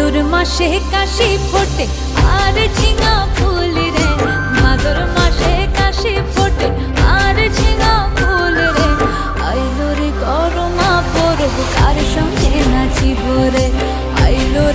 ভাদর মাসে কাশি ফোটে আর ঝিঙা ফুল রে, ভাদর মাসে কাশি ফোটে আর ঝিঙা ফুল রে। আইলো রে করমা পরব কার সঙ্গে নাচিব রে, আইলো